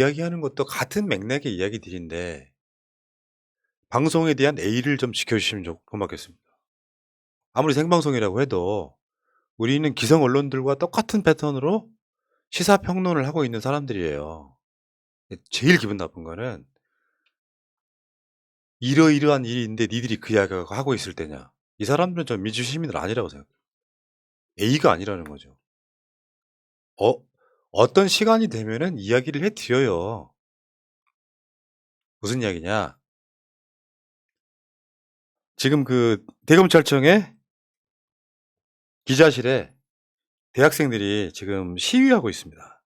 이야기하는 것도 같은 맥락의 이야기들인데 방송에 대한 예의를 좀 지켜주시면 고맙겠습니다. 아무리 생방송이라고 해도 우리는 기성 언론들과 똑같은 패턴으로 시사평론을 하고 있는 사람들이에요. 제일 기분 나쁜 거는 이러이러한 일이 있는데 니들이 그 이야기를 하고 있을 때냐. 이 사람들은 전 민주시민들 아니라고 생각해요. 예의가 아니라는 거죠. 어떤 시간이 되면은 이야기를 해드려요. 무슨 이야기냐. 지금 그 대검찰청의 기자실에 대학생들이 지금 시위하고 있습니다.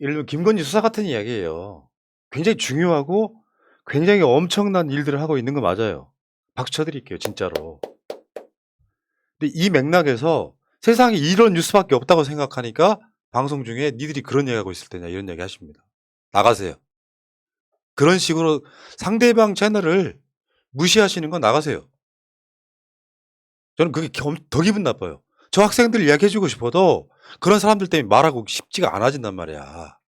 예를 들면 김건희 수사 같은 이야기예요. 굉장히 중요하고 굉장히 엄청난 일들을 하고 있는 거 맞아요. 박수 쳐드릴게요, 진짜로. 근데 이 맥락에서 세상에 이런 뉴스밖에 없다고 생각하니까 방송 중에 니들이 그런 얘기하고 있을 때냐 이런 얘기 하십니다. 나가세요. 그런 식으로 상대방 채널을 무시하시는 건 나가세요. 저는 그게 더 기분 나빠요. 저 학생들 이야기해주고 싶어도 그런 사람들 때문에 말하고 싶지가 않아진단 말이야.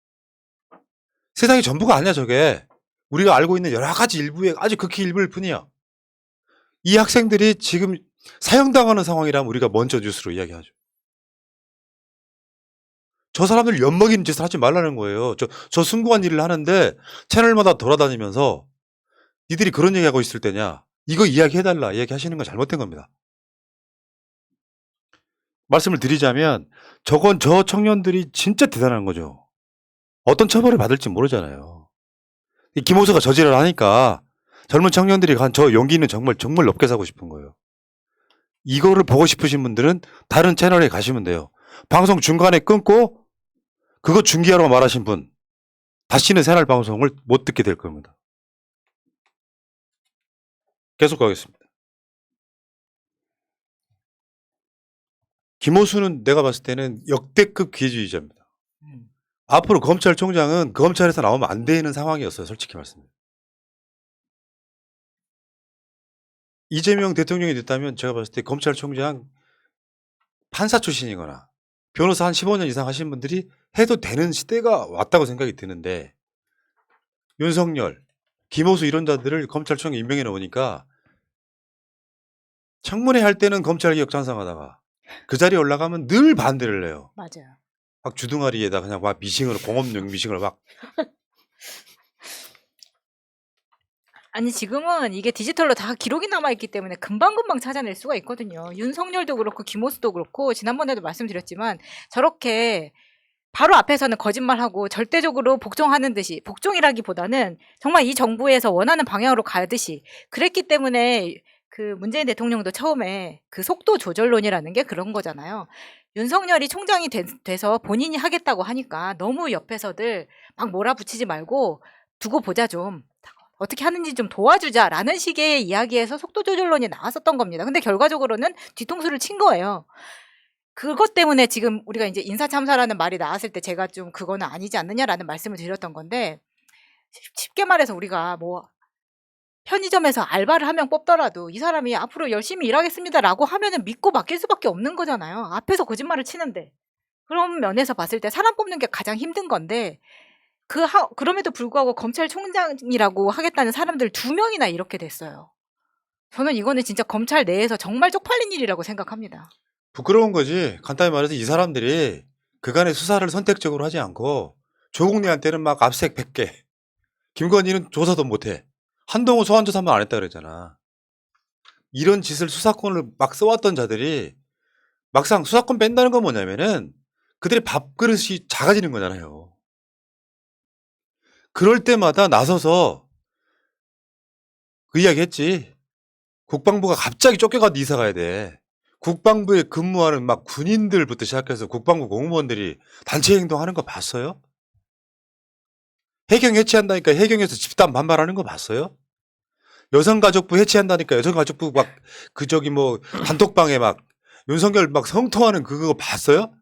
세상이 전부가 아니야 저게. 우리가 알고 있는 여러 가지 일부의 아주 극히 일부일 뿐이야. 이 학생들이 지금 사형당하는 상황이라면 우리가 먼저 뉴스로 이야기하죠. 저 사람들 엿먹이는 짓을 하지 말라는 거예요. 저 숭고한 일을 하는데 채널마다 돌아다니면서 니들이 그런 얘기하고 있을 때냐. 이거 이야기해달라 이야기하시는 건 잘못된 겁니다. 말씀을 드리자면 저건 저 청년들이 진짜 대단한 거죠. 어떤 처벌을 받을지 모르잖아요. 김호수가 저지를 하니까 젊은 청년들이 간 저 용기는 정말 넓게 사고 싶은 거예요. 이거를 보고 싶으신 분들은 다른 채널에 가시면 돼요. 방송 중간에 끊고 그거 중계하라고 말하신 분 다시는 새날 방송을 못 듣게 될 겁니다. 계속 가겠습니다. 김호수는 내가 봤을 때는 역대급 기회주의자입니다. 앞으로 검찰총장은 검찰에서 나오면 안 되는 상황이었어요. 솔직히 말씀드립니다. 이재명 대통령이 됐다면 제가 봤을 때 검찰총장 판사 출신이거나 변호사 한 15년 이상 하신 분들이 해도 되는 시대가 왔다고 생각이 드는데 윤석열, 김호수 이런 자들을 검찰총장에 임명해 놓으니까 청문회 할 때는 검찰개혁 찬성하다가 그 자리에 올라가면 늘 반대를 해요. 맞아요. 막 주둥아리에다 그냥 막 미싱으로 공업용 미싱을 막. 아니 지금은 이게 디지털로 다 기록이 남아있기 때문에 금방금방 찾아낼 수가 있거든요. 윤석열도 그렇고 김호수도 그렇고 지난번에도 말씀드렸지만 저렇게 바로 앞에서는 거짓말하고 절대적으로 복종하는 듯이, 복종이라기보다는 정말 이 정부에서 원하는 방향으로 가듯이 그랬기 때문에 그 문재인 대통령도 처음에 그 속도 조절론이라는 게 그런 거잖아요. 윤석열이 총장이 돼서 본인이 하겠다고 하니까 너무 옆에서들 막 몰아붙이지 말고 두고 보자 좀. 어떻게 하는지 좀 도와주자라는 식의 이야기에서 속도 조절론이 나왔었던 겁니다. 근데 결과적으로는 뒤통수를 친 거예요. 그것 때문에 지금 우리가 이제 인사참사라는 말이 나왔을 때 제가 좀 그거는 아니지 않느냐라는 말씀을 드렸던 건데 쉽게 말해서 우리가 뭐 편의점에서 알바를 한 명 뽑더라도 이 사람이 앞으로 열심히 일하겠습니다라고 하면은 믿고 맡길 수밖에 없는 거잖아요. 앞에서 거짓말을 치는데. 그런 면에서 봤을 때 사람 뽑는 게 가장 힘든 건데 그럼에도 불구하고 검찰총장이라고 하겠다는 사람들 2명이나 이렇게 됐어요. 저는 이거는 진짜 검찰 내에서 정말 쪽팔린 일이라고 생각합니다. 부끄러운 거지. 간단히 말해서 이 사람들이 그간의 수사를 선택적으로 하지 않고 조국리한테는 막 압색 100개. 김건희는 조사도 못해. 한동훈 소환조사만 안 했다 그랬잖아. 이런 짓을 수사권을 막 써왔던 자들이 막상 수사권 뺀다는 건 뭐냐면은 그들의 밥그릇이 작아지는 거잖아요. 그럴 때마다 나서서 그 이야기 했지. 국방부가 갑자기 쫓겨가도 이사 가야 돼. 국방부에 근무하는 막 군인들부터 시작해서 국방부 공무원들이 단체 행동하는 거 봤어요? 해경 해체한다니까 해경에서 집단 반발하는 거 봤어요? 여성가족부 해체한다니까 여성가족부 막 그 저기 뭐 단톡방에 막 윤석열 막 성토하는 그거 봤어요?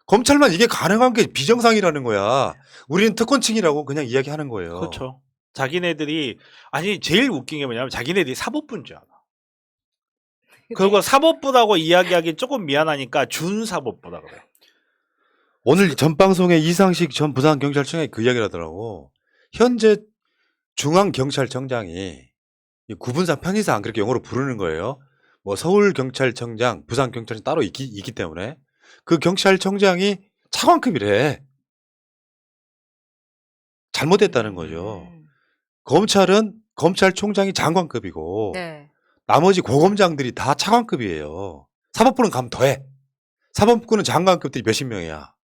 검찰만 이게 가능한 게 비정상이라는 거야. 우리는 특권층이라고 그냥 이야기하는 거예요. 그렇죠. 자기네들이 아니 제일 웃긴 게 뭐냐면 자기네들이 사법부인 줄 알아. 그리고 사법부라고 이야기하기 조금 미안하니까 준사법부라 그래. 오늘 전 방송에 이상식 전 부산경찰청장이 그 이야기를 하더라고. 현재 중앙경찰청장이 이 구분상 편의상 그렇게 영어로 부르는 거예요. 뭐 서울경찰청장, 부산경찰청 따로 있기 때문에 그 경찰청장이 차관급이래. 잘못됐다는 거죠. 검찰은 검찰총장이 장관급이고 네. 나머지 고검장들이 다 차관급이에요. 사법부는 가면 더해. 사법부는 장관급들이 몇십 명이야.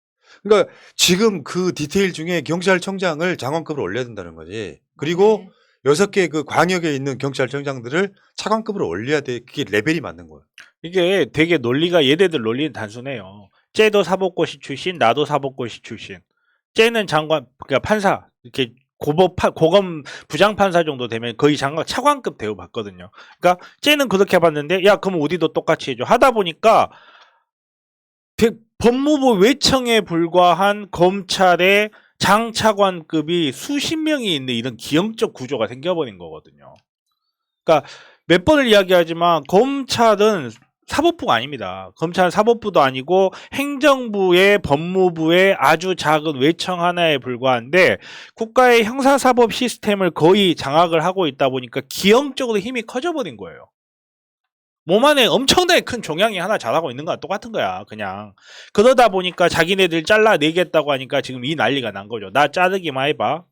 그러니까 지금 그 디테일 중에 경찰청장을 장관급으로 올려야 된다는 거지. 그리고 네. 6개 그 광역에 있는 경찰청장들을 차관급으로 올려야 돼. 그게 레벨이 맞는 거예요. 이게 되게 논리가 얘네들 논리는 단순해요. 쟤도 사법고시 출신, 나도 사법고시 출신. 쟤는 장관, 그러니까 판사, 이렇게 고검 부장판사 정도 되면 거의 장관, 차관급 대우 받거든요. 그러니까 쟤는 그렇게 봤는데, 야, 그럼 우리도 똑같이 해줘. 하다 보니까 법무부 외청에 불과한 검찰의 장차관급이 수십 명이 있는 이런 기형적 구조가 생겨버린 거거든요. 그러니까 몇 번을 이야기하지만 검찰은 사법부가 아닙니다. 검찰은 사법부도 아니고 행정부의 법무부의 아주 작은 외청 하나에 불과한데 국가의 형사사법 시스템을 거의 장악을 하고 있다 보니까 기형적으로 힘이 커져버린 거예요. 몸 안에 엄청나게 큰 종양이 하나 자라고 있는 거랑 똑같은 거야. 그냥 그러다 보니까 자기네들 잘라내겠다고 하니까 지금 이 난리가 난 거죠. 나 자르기만 해봐.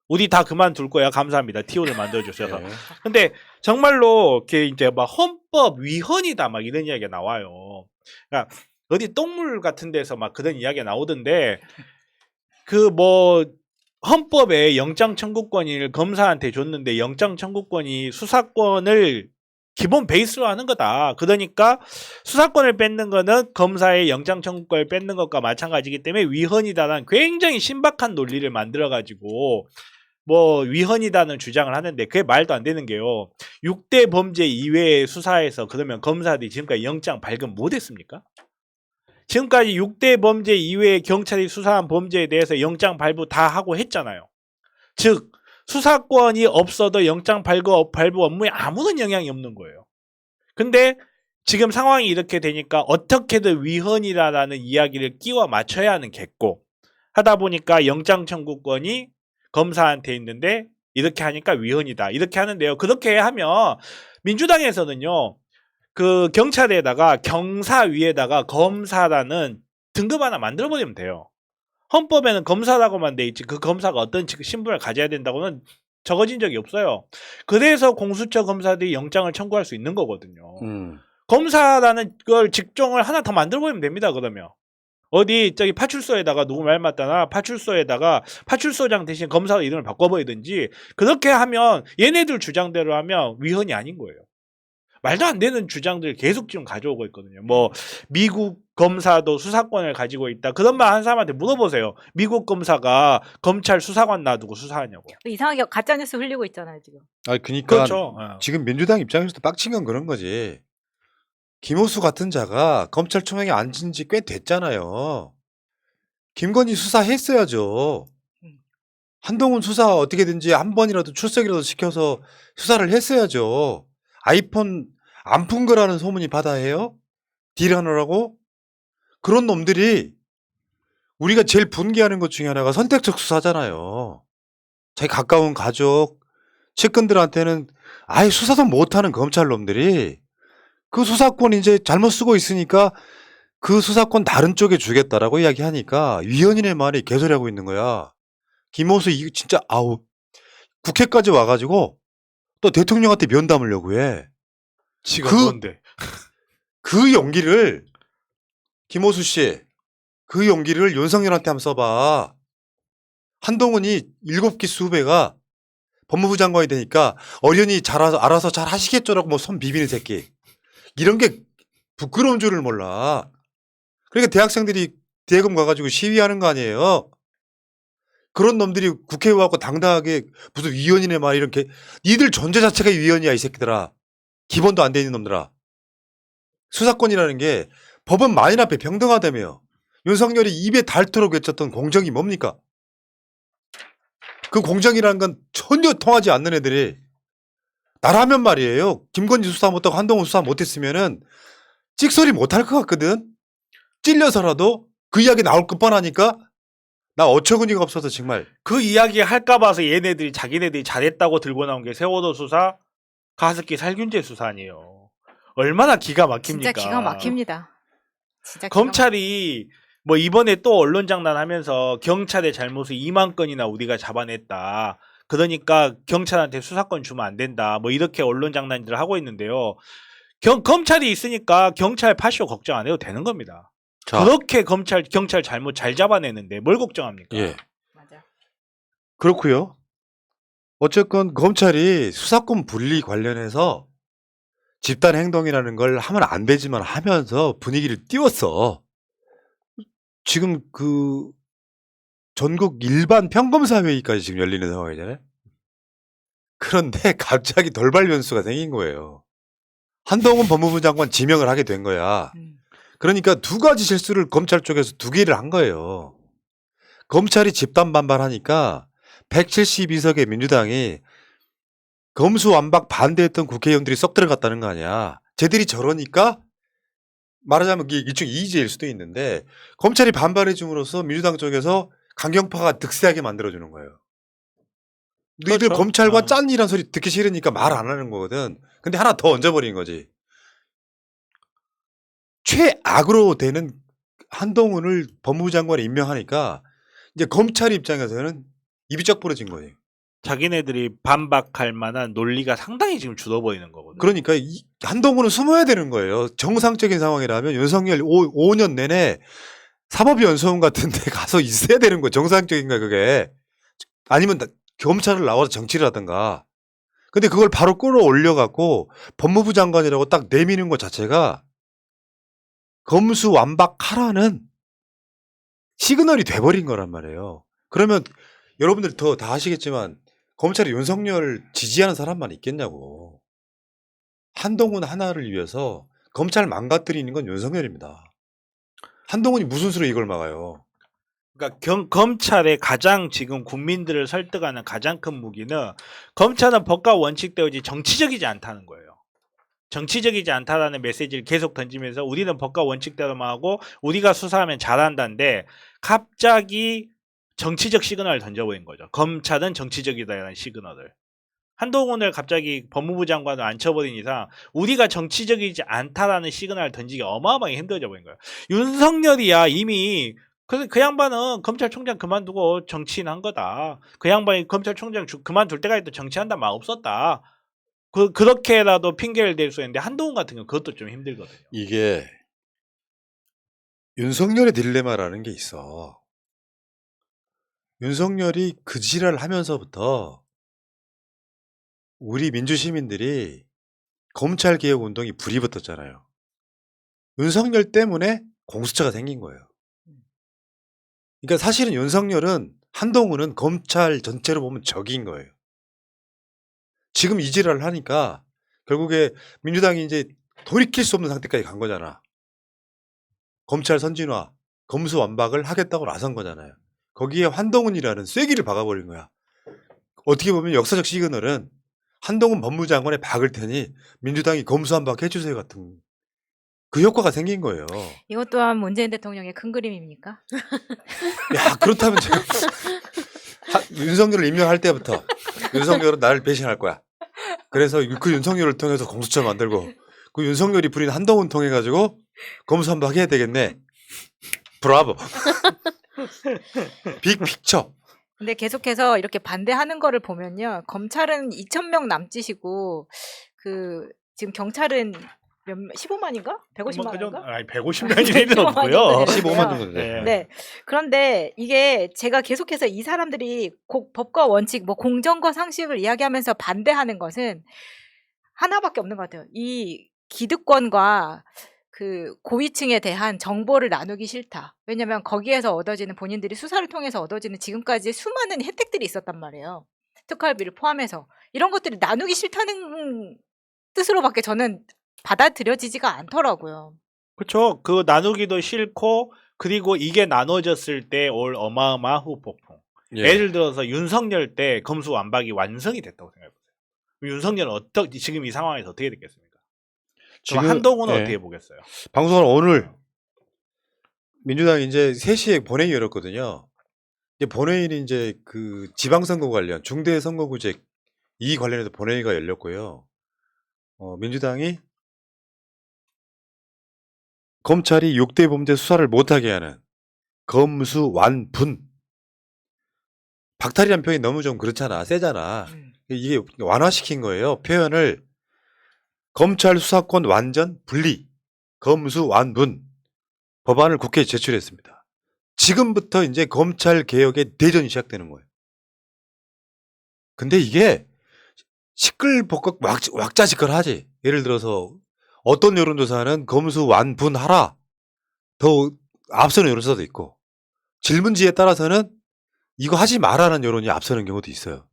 우리 다 그만둘 거야. 감사합니다. TO를 만들어주셔서. 네. 근데 정말로 이렇게 이제 막 헌법 위헌이다 막 이런 이야기가 나와요. 그러니까 어디 똥물 같은 데서 막 그런 이야기가 나오던데 그 뭐 헌법에 영장 청구권을 검사한테 줬는데 영장 청구권이 수사권을 기본 베이스로 하는 거다. 그러니까 수사권을 뺏는 거는 검사의 영장 청구권을 뺏는 것과 마찬가지이기 때문에 위헌이다라는 굉장히 신박한 논리를 만들어가지고 뭐 위헌이다는 주장을 하는데 그게 말도 안 되는 게요. 6대 범죄 이외의 수사에서 그러면 검사들이 지금까지 영장 발급 못 했습니까? 지금까지 6대 범죄 이외의 경찰이 수사한 범죄에 대해서 영장 발부 다 하고 했잖아요. 즉 수사권이 없어도 영장 발부 업무에 아무런 영향이 없는 거예요. 근데 지금 상황이 이렇게 되니까 어떻게든 위헌이라는 이야기를 끼워 맞춰야 하는 겠고 하다 보니까 영장 청구권이 검사한테 있는데 이렇게 하니까 위헌이다. 이렇게 하는데요. 그렇게 하면 민주당에서는요. 그 경찰에다가 경사 위에다가 검사라는 등급 하나 만들어버리면 돼요. 헌법에는 검사라고만 돼 있지 그 검사가 어떤 신분을 가져야 된다고는 적어진 적이 없어요. 그래서 공수처 검사들이 영장을 청구할 수 있는 거거든요. 검사라는 걸 직종을 하나 더 만들어버리면 됩니다. 그러면 어디 저기 파출소에다가 누구 말 맞다나 파출소에다가 파출소장 대신 검사 이름을 바꿔버리든지 그렇게 하면 얘네들 주장대로 하면 위헌이 아닌 거예요. 말도 안 되는 주장들 계속 지금 가져오고 있거든요. 뭐 미국 검사도 수사권을 가지고 있다. 그런 말 한 사람한테 물어보세요. 미국 검사가 검찰 수사관 놔두고 수사하냐고. 이상하게 가짜뉴스 흘리고 있잖아요 지금. 아니 그러니까 그렇죠. 지금 민주당 입장에서도 빡친 건 그런 거지. 김호수 같은 자가 검찰총장에 앉은 지 꽤 됐잖아요. 김건희 수사했어야죠. 한동훈 수사 어떻게든지 한 번이라도 출석이라도 시켜서 수사를 했어야죠. 아이폰 안 푼 거라는 소문이 바다예요? 딜하느라고? 그런 놈들이 우리가 제일 분개하는 것 중에 하나가 선택적 수사잖아요. 자기 가까운 가족, 측근들한테는 아예 수사도 못하는 검찰 놈들이 그 수사권 이제 잘못 쓰고 있으니까 그 수사권 다른 쪽에 주겠다라고 이야기하니까 위헌이네 말이 개소리하고 있는 거야. 김호수 이거 진짜 아우 국회까지 와가지고 또 대통령한테 면담하려고 해. 지금 그- 뭔데? 그 용기를 김호수 씨, 그 용기를 윤석열한테 한번 써봐. 한동훈이 7기 수배가 법무부 장관이 되니까 어련히 알아서 잘 하시겠죠라고 뭐 손 비비는 새끼. 이런 게 부끄러운 줄을 몰라. 그러니까 대학생들이 대검 가가지고 시위하는 거 아니에요. 그런 놈들이 국회에 와갖고 당당하게 무슨 위헌이네 말 이렇게 니들 존재 자체가 위헌이야 이 새끼들아. 기본도 안 돼 있는 놈들아. 수사권이라는 게 법은 만인 앞에 평등하다며. 윤석열이 입에 닳도록 외쳤던 공정이 뭡니까? 그 공정이라는 건 전혀 통하지 않는 애들이 나라면 말이에요. 김건희 수사 못하고 한동훈 수사 못했으면은 찍소리 못할 것 같거든. 찔려서라도 그 이야기 나올 것 뻔하니까 나 어처구니가 없어서 정말. 그 이야기 할까 봐서 얘네들이 자기네들이 잘했다고 들고 나온 게 세월호 수사, 가습기 살균제 수사 아니에요. 얼마나 기가 막힙니까? 진짜 기가 막힙니다. 진짜 기가 검찰이 뭐 이번에 또 언론 장난하면서 경찰의 잘못을 2만 건이나 우리가 잡아냈다. 그러니까 경찰한테 수사권 주면 안 된다. 뭐 이렇게 언론 장난들을 하고 있는데요. 검찰이 있으니까 경찰 파쇼 걱정 안 해도 되는 겁니다. 자, 그렇게 경찰 잘못 잘 잡아내는데 뭘 걱정합니까? 예. 맞아. 그렇고요. 어쨌건 검찰이 수사권 분리 관련해서 집단 행동이라는 걸 하면 안 되지만 하면서 분위기를 띄웠어. 지금 그 전국 일반 평검사 회의까지 지금 열리는 상황이잖아요. 그런데 갑자기 돌발 변수가 생긴 거예요. 한동훈 법무부 장관 지명을 하게 된 거야. 그러니까 두 가지 실수를 검찰 쪽에서 두 개를 한 거예요. 검찰이 집단 반발하니까 172석의 민주당이 검수완박 반대했던 국회의원들이 썩 들어갔다는 거 아니야. 쟤들이 저러니까 말하자면 이게 일종 이의제일 수도 있는데 검찰이 반발해 줌으로써 민주당 쪽에서 강경파가 득세하게 만들어주는 거예요. 너희들 그렇죠. 검찰과 짠이란 소리 듣기 싫으니까 말 안 하는 거거든. 근데 하나 더 얹어버린 거지. 최악으로 되는 한동훈을 법무부 장관에 임명하니까 이제 검찰 입장에서는 입이 쩍 부러진 거예요. 자기네들이 반박할 만한 논리가 상당히 지금 줄어버리는 거거든요. 그러니까 한동훈은 숨어야 되는 거예요. 정상적인 상황이라면 윤석열 5년 내내 사법연수원 같은 데 가서 있어야 되는 거예요. 정상적인 거야 그게. 아니면 검찰을 나와서 정치를 하든가. 근데 그걸 바로 끌어올려갖고 법무부 장관이라고 딱 내미는 것 자체가 검수완박하라는 시그널이 돼버린 거란 말이에요. 그러면 여러분들 다 아시겠지만 검찰이 윤석열 지지하는 사람만 있겠냐고. 한동훈 하나를 위해서 검찰 망가뜨리는 건 윤석열입니다. 한동훈이 무슨 수로 이걸 막아요. 그러니까 검찰의 가장 지금 국민들을 설득하는 가장 큰 무기는 검찰은 법과 원칙대로 정치적이지 않다는 거예요. 정치적이지 않다라는 메시지를 계속 던지면서 우리는 법과 원칙대로만 하고 우리가 수사하면 잘한다는데 갑자기 정치적 시그널을 던져버린 거죠. 검찰은 정치적이다라는 시그널을. 한동훈을 갑자기 법무부 장관을 앉혀버린 이상 우리가 정치적이지 않다라는 시그널을 던지기 어마어마하게 힘들어져 버린 거예요. 윤석열이야 이미 그 양반은 검찰총장 그만두고 정치인 한 거다. 그 양반이 검찰총장 그만둘 때까지 또 정치한다 말 없었다. 그렇게라도 핑계를 댈 수 있는데 한동훈 같은 경우 그것도 좀 힘들거든요. 이게 윤석열의 딜레마라는 게 있어. 윤석열이 그 지랄을 하면서부터 우리 민주시민들이 검찰개혁 운동이 불이 붙었잖아요. 윤석열 때문에 공수처가 생긴 거예요. 그러니까 사실은 윤석열은 한동훈은 검찰 전체로 보면 적인 거예요. 지금 이 지랄을 하니까 결국에 민주당이 이제 돌이킬 수 없는 상태까지 간 거잖아. 검찰 선진화, 검수완박을 하겠다고 나선 거잖아요. 거기에 한동훈이라는 쐐기를 박아버린 거야. 어떻게 보면 역사적 시그널은 한동훈 법무장관에 박을 테니 민주당이 검수완박 해주세요 같은 그 효과가 생긴 거예요. 이것 또한 문재인 대통령의 큰 그림입니까? 야 그렇다면 제가 윤석열을 임명할 때부터 윤석열은 나를 배신할 거야. 그래서 그 윤석열을 통해서 공수처 만들고 그 윤석열이 부린 한동훈 통해 가지고 검수완박 해야 되겠네. 브라보. 빅픽처. 근데 계속해서 이렇게 반대하는 거를 보면요. 검찰은 2,000명 남짓이고 지금 경찰은 15만인가? 150만인가? 아니 150만이는 없고요. 15만 정도 돼. 네. 그런데 이게 제가 계속해서 이 사람들이 법과 원칙, 뭐 공정과 상식을 이야기하면서 반대하는 것은 하나밖에 없는 것 같아요. 이 기득권과 그 고위층에 대한 정보를 나누기 싫다. 왜냐하면 거기에서 얻어지는 본인들이 수사를 통해서 얻어지는 지금까지 수많은 혜택들이 있었단 말이에요. 특활비를 포함해서 이런 것들이 나누기 싫다는 뜻으로밖에 저는 받아들여지지가 않더라고요. 그렇죠. 그 나누기도 싫고 그리고 이게 나눠졌을 때 올 어마어마한 후폭풍. 예. 예를 들어서 윤석열 때 검수완박이 완성이 됐다고 생각해보세요. 윤석열은 지금 이 상황에서 어떻게 됐겠습니까? 지금 한동훈은 예. 어떻게 보겠어요? 방송을 오늘 민주당이 이제 3시에 본회의 열었거든요. 이제 본회의는 이제 그 지방선거 관련 중대선거구제 이 관련해서 본회의가 열렸고요. 민주당이 검찰이 6대 범죄 수사를 못하게 하는 검수완분. 박탈이란 표현이 너무 좀 그렇잖아. 세잖아. 이게 완화시킨 거예요. 표현을 검찰 수사권 완전 분리. 검수완분. 법안을 국회에 제출했습니다. 지금부터 이제 검찰 개혁의 대전이 시작되는 거예요. 근데 이게 시끌벅적 왁자지껄하지. 예를 들어서 어떤 여론조사는 검수완분하라. 더 앞서는 여론조사도 있고 질문지에 따라서는 이거 하지 말라는 여론이 앞서는 경우도 있어요.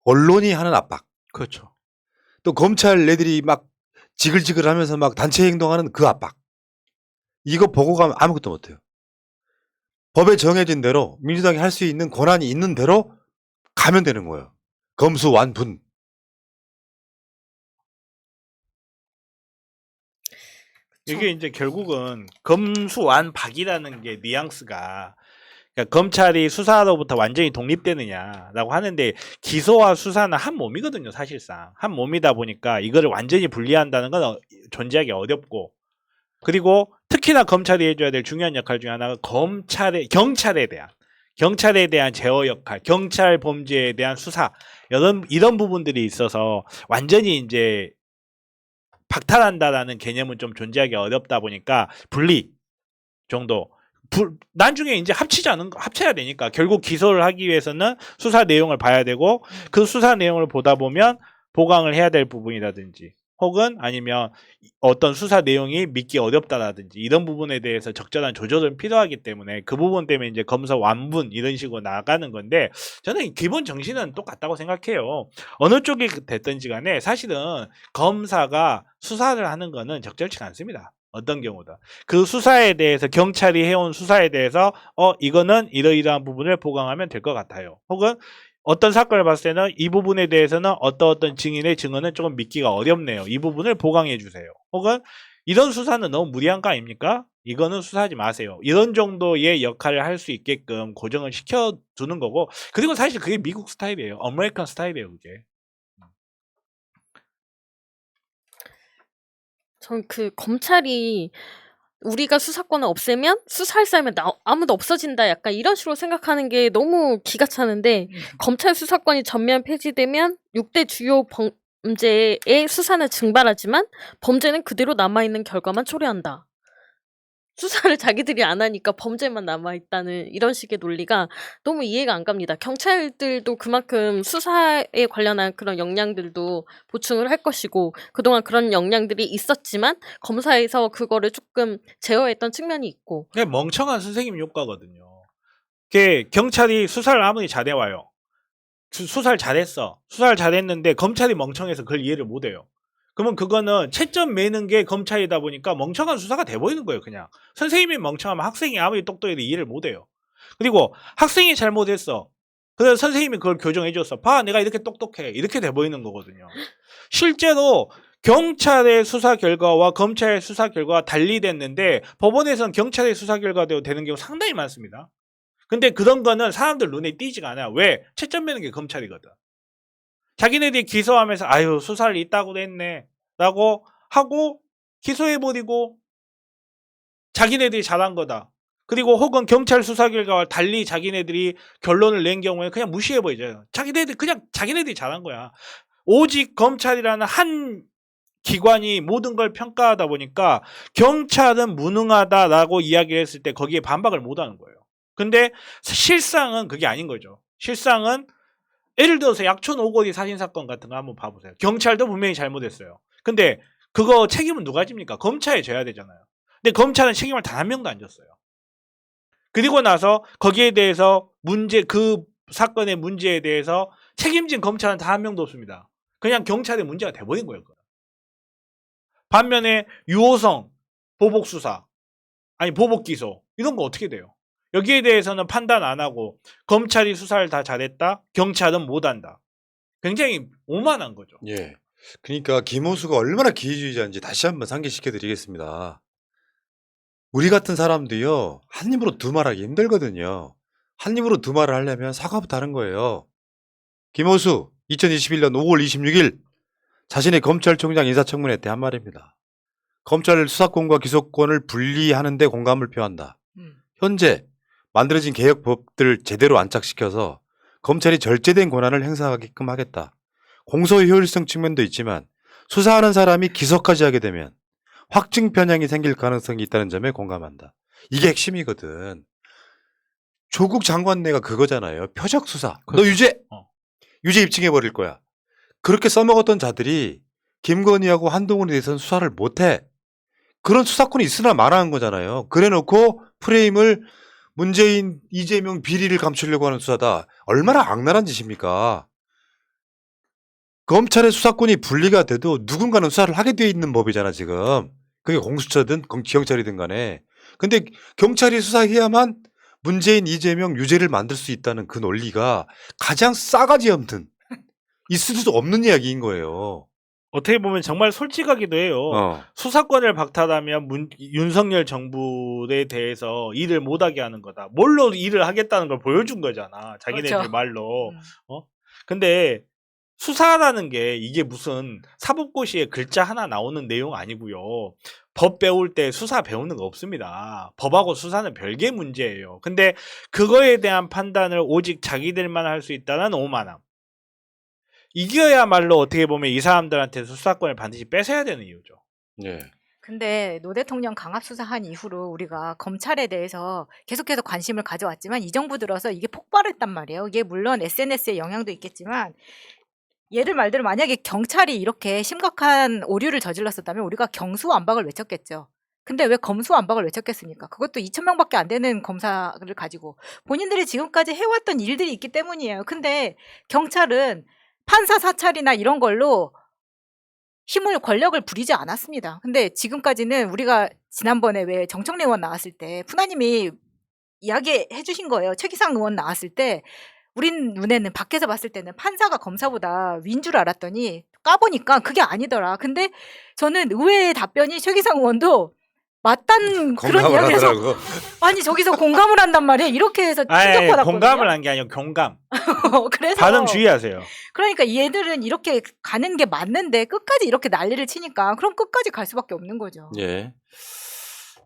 언론이 하는 압박. 그렇죠. 또 검찰 애들이 막 지글지글하면서 막 단체 행동하는 그 압박. 이거 보고 가면 아무것도 못해요. 법에 정해진 대로 민주당이 할 수 있는 권한이 있는 대로 가면 되는 거예요. 검수완분. 이게 이제 결국은 검수완박이라는 게 뉘앙스가 그러니까 검찰이 수사로부터 완전히 독립되느냐라고 하는데 기소와 수사는 한 몸이거든요, 사실상. 한 몸이다 보니까 이거를 완전히 분리한다는 건 존재하기 어렵고 그리고 특히나 검찰이 해줘야 될 중요한 역할 중에 하나가 경찰에 대한 제어 역할, 경찰 범죄에 대한 수사 이런 부분들이 있어서 완전히 이제 박탈한다라는 개념은 좀 존재하기 어렵다 보니까 분리 정도. 나중에 이제 합쳐야 되니까 결국 기소를 하기 위해서는 수사 내용을 봐야 되고 그 수사 내용을 보다 보면 보강을 해야 될 부분이라든지 혹은 아니면 어떤 수사 내용이 믿기 어렵다라든지 이런 부분에 대해서 적절한 조절은 필요하기 때문에 그 부분 때문에 이제 검사 완분 이런 식으로 나가는 건데 저는 기본 정신은 똑같다고 생각해요. 어느 쪽이 됐든지 간에 사실은 검사가 수사를 하는 거는 적절치 않습니다. 어떤 경우든 그 수사에 대해서 경찰이 해온 수사에 대해서 이거는 이러이러한 부분을 보강하면 될 것 같아요. 혹은 어떤 사건을 봤을 때는 이 부분에 대해서는 어떤 증인의 증언은 조금 믿기가 어렵네요. 이 부분을 보강해 주세요. 혹은 이런 수사는 너무 무리한 거 아닙니까? 이거는 수사하지 마세요. 이런 정도의 역할을 할 수 있게끔 고정을 시켜두는 거고 그리고 사실 그게 미국 스타일이에요. 아메리칸 스타일이에요. 그게. 전 그 검찰이 우리가 수사권을 없애면 수사할 사람이 아무도 없어진다 약간 이런 식으로 생각하는 게 너무 기가 차는데 검찰 수사권이 전면 폐지되면 6대 주요 범죄의 수사는 증발하지만 범죄는 그대로 남아있는 결과만 초래한다. 수사를 자기들이 안 하니까 범죄만 남아있다는 이런 식의 논리가 너무 이해가 안 갑니다. 경찰들도 그만큼 수사에 관련한 그런 역량들도 보충을 할 것이고 그동안 그런 역량들이 있었지만 검사에서 그거를 조금 제어했던 측면이 있고 그게 멍청한 선생님 효과거든요. 그게 경찰이 수사를 아무리 잘해와요. 수사를 잘했어. 수사를 잘했는데 검찰이 멍청해서 그걸 이해를 못해요. 그러면 그거는 채점 매는 게 검찰이다 보니까 멍청한 수사가 돼버리는 거예요. 그냥 선생님이 멍청하면 학생이 아무리 똑똑해도 이해를 못해요. 그리고 학생이 잘못했어. 그래서 선생님이 그걸 교정해줬어. 봐, 내가 이렇게 똑똑해. 이렇게 돼버리는 거거든요. 실제로 경찰의 수사 결과와 검찰의 수사 결과가 달리 됐는데 법원에서는 경찰의 수사 결과대로 되는 경우 상당히 많습니다. 근데 그런 거는 사람들 눈에 띄지가 않아요. 왜? 채점 매는 게 검찰이거든. 자기네들이 기소하면서 아유 수사를 이따구로 했네 라고 하고 기소해버리고 자기네들이 잘한 거다. 그리고 혹은 경찰 수사 결과와 달리 자기네들이 결론을 낸 경우에 그냥 무시해버리죠. 자기네들이 잘한 거야. 오직 검찰이라는 한 기관이 모든 걸 평가하다 보니까 경찰은 무능하다라고 이야기를 했을 때 거기에 반박을 못하는 거예요. 근데 실상은 그게 아닌 거죠. 실상은 예를 들어서 약촌 오거리 살인사건 같은 거 한번 봐보세요. 경찰도 분명히 잘못했어요. 근데 그거 책임은 누가 집니까? 검찰에 져야 되잖아요. 근데 검찰은 책임을 단 한 명도 안 졌어요. 그리고 나서 거기에 대해서 그 사건의 문제에 대해서 책임진 검찰은 단 한 명도 없습니다. 그냥 경찰의 문제가 돼버린 거예요. 반면에 유호성, 보복수사, 보복기소 이런 거 어떻게 돼요? 여기에 대해서는 판단 안 하고 검찰이 수사를 다 잘했다, 경찰은 못한다. 굉장히 오만한 거죠. 예. 그러니까 김호수가 얼마나 기회주의자인지 다시 한번 상기시켜 드리겠습니다. 우리 같은 사람도요, 한 입으로 두 말하기 힘들거든요. 한 입으로 두 말을 하려면 사과부터 하는 거예요. 김호수 2021년 5월 26일 자신의 검찰총장 인사청문회 때 한 말입니다. 검찰 수사권과 기소권을 분리하는 데 공감을 표한다. 현재 만들어진 개혁법들을 제대로 안착시켜서 검찰이 절제된 권한을 행사하게끔 하겠다. 공소의 효율성 측면도 있지만 수사하는 사람이 기소까지 하게 되면 확증 편향이 생길 가능성이 있다는 점에 공감한다. 이게 핵심이거든. 조국 장관내가 그거잖아요. 표적 수사. 너 유죄! 유죄 입증해버릴 거야. 그렇게 써먹었던 자들이 김건희하고 한동훈에 대해서는 수사를 못해. 그런 수사권이 있으나 마나한 거잖아요. 그래놓고 프레임을 문재인, 이재명 비리를 감추려고 하는 수사다. 얼마나 악랄한 짓입니까? 검찰의 수사권이 분리가 돼도 누군가는 수사를 하게 돼 있는 법이잖아, 지금. 그게 공수처든 경찰이든 간에. 근데 경찰이 수사해야만 문재인, 이재명 유죄를 만들 수 있다는 그 논리가 가장 싸가지 없는, 있을 수 없는 이야기인 거예요. 어떻게 보면 정말 솔직하기도 해요. 수사권을 박탈하면 윤석열 정부에 대해서 일을 못하게 하는 거다. 뭘로 일을 하겠다는 걸 보여준 거잖아. 자기네들 그렇죠. 말로. 근데 수사라는 게 이게 무슨 사법고시에 글자 하나 나오는 내용 아니고요. 법 배울 때 수사 배우는 거 없습니다. 법하고 수사는 별개 문제예요. 근데 그거에 대한 판단을 오직 자기들만 할 수 있다는 오만함. 이겨야말로 어떻게 보면 이 사람들한테 수사권을 반드시 뺏어야 되는 이유죠. 예. 근데 노 대통령 강압 수사한 이후로 우리가 검찰에 대해서 계속해서 관심을 가져왔지만 이 정부 들어서 이게 폭발했단 말이에요. 이게 물론 SNS의 영향도 있겠지만 얘를 말대로 만약에 경찰이 이렇게 심각한 오류를 저질렀었다면 우리가 경수완박을 외쳤겠죠. 근데 왜 검수완박을 외쳤겠습니까? 그것도 2,000명밖에 안 되는 검사를 가지고 본인들이 지금까지 해왔던 일들이 있기 때문이에요. 근데 경찰은 판사 사찰이나 이런 걸로 힘을 권력을 부리지 않았습니다. 근데 지금까지는 우리가 지난번에 왜 정청래 의원 나왔을 때 푸나님이 이야기해 주신 거예요. 최기상 의원 나왔을 때 우린 눈에는 밖에서 봤을 때는 판사가 검사보다 위인 줄 알았더니 까보니까 그게 아니더라. 근데 저는 의외의 답변이 최기상 의원도 맞다는 그런 공감을 이야기에서 하더라고. 아니 저기서 공감을 한단 말이에요. 이렇게 해서 충격받았거든요. 공감을 한 게 아니고 경감. 그래서 발음 주의하세요. 그러니까 얘들은 이렇게 가는 게 맞는데 끝까지 이렇게 난리를 치니까 그럼 끝까지 갈 수밖에 없는 거죠. 예.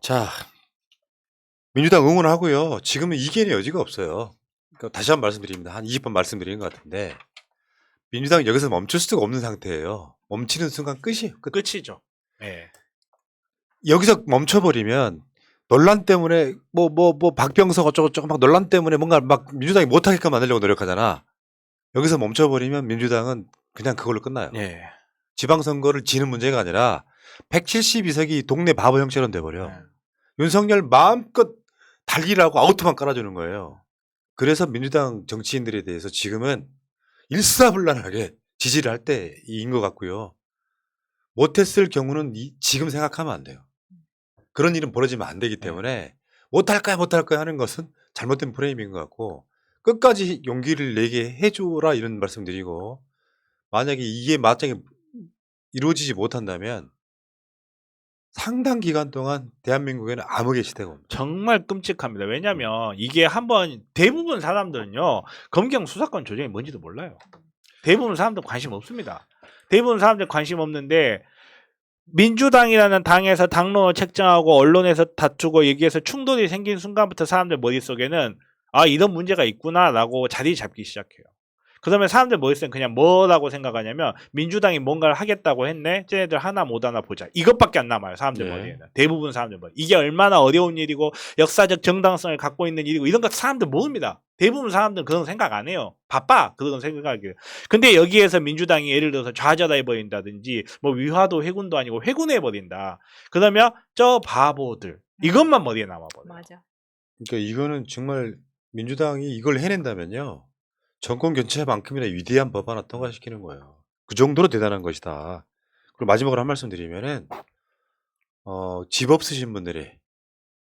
자, 민주당 응원하고요. 지금은 이견의 여지가 없어요. 그러니까 다시 한번 말씀드립니다. 한 20번 말씀드린 것 같은데 민주당은 여기서 멈출 수가 없는 상태예요. 멈추는 순간 끝이에요. 끝. 끝이죠. 예. 여기서 멈춰버리면 논란 때문에 뭐 박병석 어쩌고저쩌고 막 논란 때문에 뭔가 막 민주당이 못하게끔 만들려고 노력하잖아. 여기서 멈춰버리면 민주당은 그냥 그걸로 끝나요. 예. 지방선거를 지는 문제가 아니라 172석이 동네 바보 형처럼 돼버려. 네. 윤석열 마음껏 달리라고 아우트만 깔아주는 거예요. 그래서 민주당 정치인들에 대해서 지금은 일사불란하게 지지를 할 때인 것 같고요. 못했을 경우는 지금 생각하면 안 돼요. 그런 일은 벌어지면 안 되기 때문에 못할 거야 하는 것은 잘못된 프레임인 것 같고 끝까지 용기를 내게 해줘라 이런 말씀드리고 만약에 이게 마땅히 이루어지지 못한다면 상당 기간 동안 대한민국에는 암흑의 시대가 옵니다. 정말 끔찍합니다. 왜냐하면 이게 한번 대부분 사람들은요. 검경 수사권 조정이 뭔지도 몰라요. 대부분 사람들 관심 없습니다. 대부분 사람들 관심 없는데 민주당이라는 당에서 당론을 책정하고 언론에서 다투고 얘기해서 충돌이 생긴 순간부터 사람들 머릿속에는 아 이런 문제가 있구나라고 자리 잡기 시작해요. 그러면 사람들 머릿속엔 그냥 뭐라고 생각하냐면 민주당이 뭔가를 하겠다고 했네. 쟤네들 하나 못 하나 보자. 이것밖에 안 남아요. 사람들 네. 머리에는. 대부분 사람들 머리. 이게 얼마나 어려운 일이고 역사적 정당성을 갖고 있는 일이고 이런 거 사람들 모릅니다. 대부분 사람들은 그런 생각 안 해요. 바빠. 그런 생각이에요. 근데 여기에서 민주당이 예를 들어서 좌절해버린다든지 뭐 위화도 회군도 아니고 회군해버린다. 그러면 저 바보들. 이것만 머리에 남아버려요. 맞아. 그러니까 이거는 정말 민주당이 이걸 해낸다면요. 정권 교체만큼이나 위대한 법안을 통과시키는 거예요. 그 정도로 대단한 것이다. 그리고 마지막으로 한 말씀 드리면은 집 없으신 분들이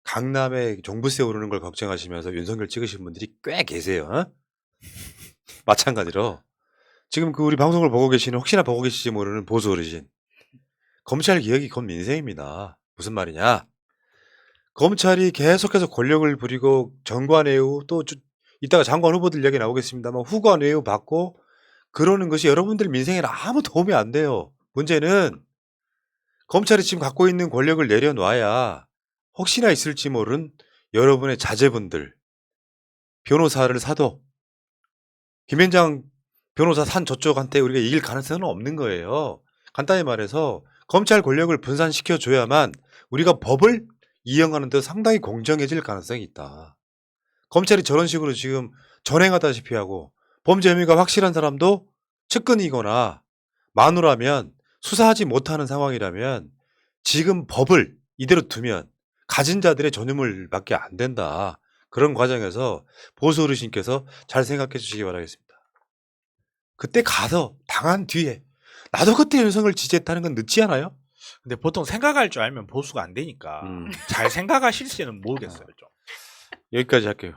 강남에 종부세 오르는 걸 걱정하시면서 윤석열 찍으신 분들이 꽤 계세요. 어? 마찬가지로 지금 그 우리 방송을 보고 계시는 혹시나 보고 계실지 모르는 보수 어르신 검찰 개혁이 곧 민생입니다. 무슨 말이냐? 검찰이 계속해서 권력을 부리고 정관 외유 또 이따가 장관 후보들 얘기 나오겠습니다만 후관 외유 받고 그러는 것이 여러분들 민생에 아무 도움이 안 돼요. 문제는 검찰이 지금 갖고 있는 권력을 내려놔야 혹시나 있을지 모르는 여러분의 자제분들, 변호사를 사도 김현장 변호사 산 저쪽한테 우리가 이길 가능성은 없는 거예요. 간단히 말해서 검찰 권력을 분산시켜 줘야만 우리가 법을 이행하는 데 상당히 공정해질 가능성이 있다. 검찰이 저런 식으로 지금 전행하다시피 하고 범죄 혐의가 확실한 사람도 측근이거나 마누라면 수사하지 못하는 상황이라면 지금 법을 이대로 두면 가진 자들의 전유물밖에 안 된다. 그런 과정에서 보수 어르신께서 잘 생각해 주시기 바라겠습니다. 그때 가서 당한 뒤에 나도 그때 윤석열 지지했다는 건 늦지 않아요? 근데 보통 생각할 줄 알면 보수가 안 되니까 잘 생각하실지는 모르겠어요. 좀. 여기까지 할게요.